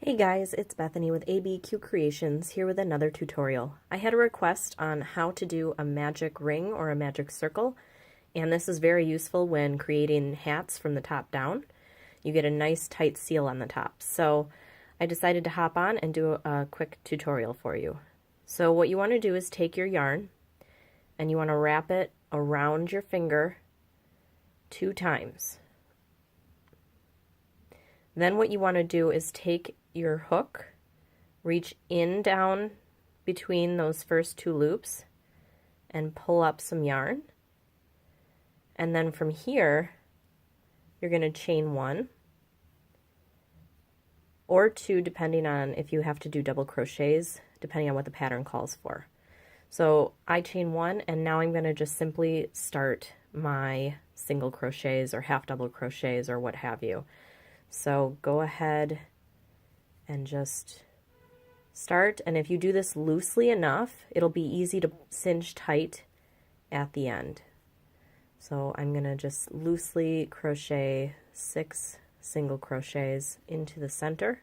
Hey guys, it's Bethany with ABQ Creations here with another tutorial. I had a request on how to do a magic ring or a magic circle, and this is very useful when creating hats from the top down. You get a nice tight seal on the top. So I decided to hop on and do a quick tutorial for you. So what you want to do is take your yarn and you want to wrap it around your finger 2 times. Then what you want to do is take your hook, reach in down between those first 2 loops and pull up some yarn. And then from here, you're going to chain 1 or 2 depending on if you have to do double crochets, depending on what the pattern calls for. So I chain 1 and now I'm going to just simply start my single crochets or half double crochets or what have you. So go ahead and just start, and if you do this loosely enough, it'll be easy to cinch tight at the end. So I'm going to just loosely crochet 6 single crochets into the center.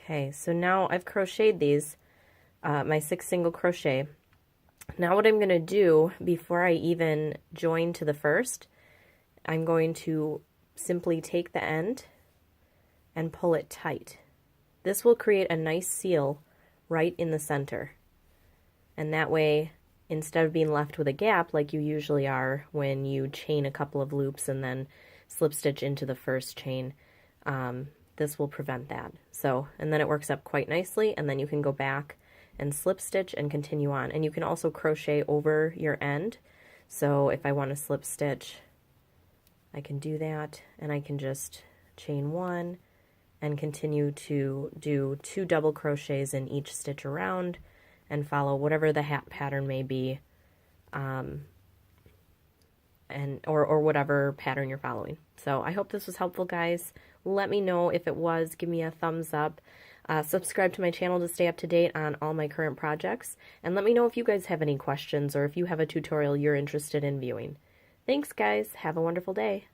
Okay, so now I've crocheted these, my 6 single crochet. Now what I'm going to do before I even join to the first, I'm going to simply take the end and pull it tight. This will create a nice seal right in the center. And that way, instead of being left with a gap like you usually are when you chain a couple of loops and then slip stitch into the first chain, this will prevent that. So, and then it works up quite nicely, and then you can go back and slip stitch and continue on. And you can also crochet over your end. So if I want to slip stitch, I can do that, and I can just chain 1 and continue to do 2 double crochets in each stitch around and follow whatever the hat pattern may be, or whatever pattern you're following. So I hope this was helpful, guys. Let me know if it was. Give me a thumbs up. Subscribe to my channel to stay up to date on all my current projects. And let me know if you guys have any questions or if you have a tutorial you're interested in viewing. Thanks, guys. Have a wonderful day.